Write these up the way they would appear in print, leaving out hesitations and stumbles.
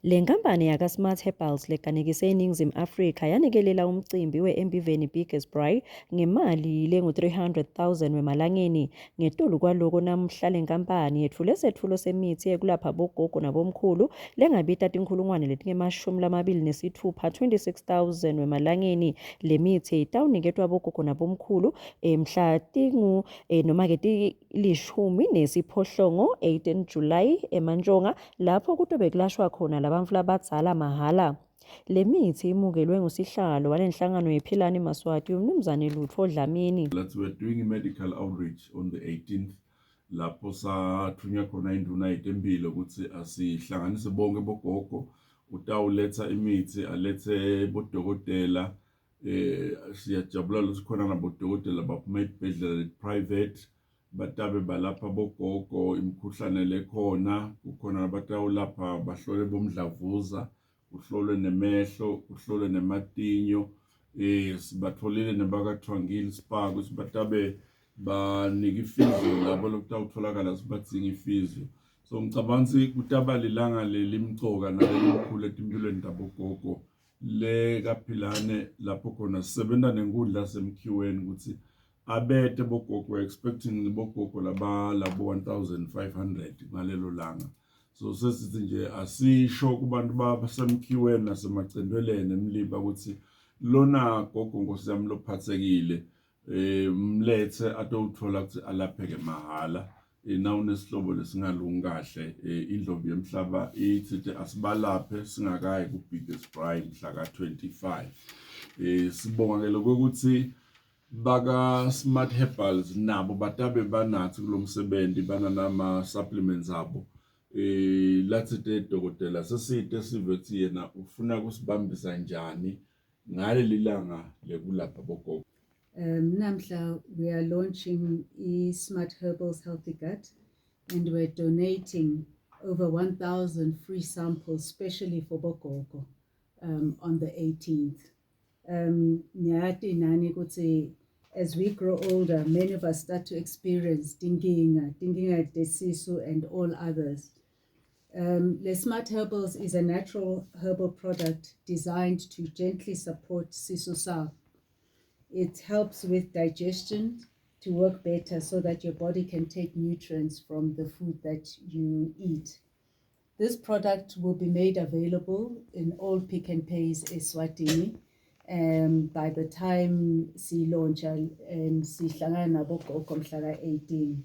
Le nkampani yaka-Smart Herbals leganekise eNingizimu Afrika yanikelela umcimbi we-Mbiveni Biggest Braai ngemali lengu-300,000 wemalangeni. Ngetulu kwaloko namhla le nkampani yethule isethulo semithi yekulapha abogogo nabomkhulu lengabita tinkhulungwane letingemashumi 26,000 wemalangeni. Le mithi itawuniketwa abogogo nabomkhulu mhla tilishumi nesiphohlongo 18 July eMantshonga lapho kutobe kulashwa khona labantu labadzala mahhala. Le mithi imukelwe ngusihlalo walenhlangano yePhilani Maswati uMnumzane Lutfo Dlamini. We're doing a medical outreach on the 18th lapho sathunywa khona induna yetempilo ukuthi asihlanganise bonke bogogo utawuletha imithi alethe bodokotela siyajabula ukuthi khona nabodokotela baphuma ezibhedlela private batabe balapha bogogo imikhuhlane lekhona kukhona abatawulapha bahlole bomdlavuza kuhlolwe nemehlo kuhlolwe nematinyo sibatholile nebakathwangile spa ukuthi batabe banika ifizio labo lokutawutholakala sibatsinga ifizio. So ngicabanga kutaba lilanga lelimcoka nalelikhulu etimpilweni tabogogo le kaPhilane lapho khona sisebenza nenkundla semkhiweni ukuthi abete bogogo expecting bogogo labo 1500 ngalelo langa. So sesithi nje asisho kubantu basemkhiweni nasemacendweleni emliba ukuthi lona gogo Nkosi yami lophathekile mlethe atowuthola ukuthi alapheke mahhala. Na unesihlobo lesingalungi kahle indlovu yemhlaba ithi asibalaphe singakayi ku Biggest Braai mhla ka-25. Sibonga ke lokuthi baka Smart Herbals nabo batabe banathi kulomsebenzi banama supplements abo. Lathi dokotela seside sivethi yena ufuna kusibambisa njani ngale lilanga lekulapha bogogo. Namhla we are launching Smart Herbals Healthy Gut and we're donating over 1,000 free samples specially for bogogo on the 18th. Nyati nani kuti as we grow older, many of us start to experience dinginga desisu and all others. The Smart Herbals is a natural herbal product designed to gently support sisu sakho. It helps with digestion to work better so that your body can take nutrients from the food that you eat. This product will be made available in all Pick n Pays Eswatini by the time si launch and sihlangana nabogogo mhla 18.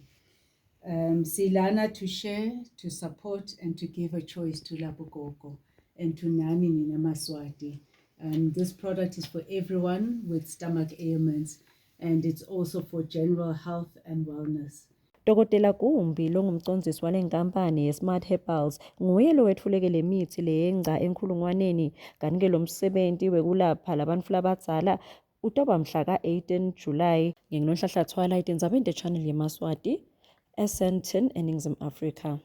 Silana to share, to support and to give a choice to labogogo and to nani nina Maswati. This product is for everyone with stomach ailments and it's also for general health and wellness. Dokotela Gumbi longumcondzisi wale nkampani ye-Smart Herbals nguye lowetfuleke le mithi leyengca enkhulungwaneni kanti-ke lo msebenzi wekulapha labantu labadzala utoba mhla ka-18 July. NginguNhlanhla Twilight endzabeni te-channel yeMaswati eSandton eNingizimu Afrika.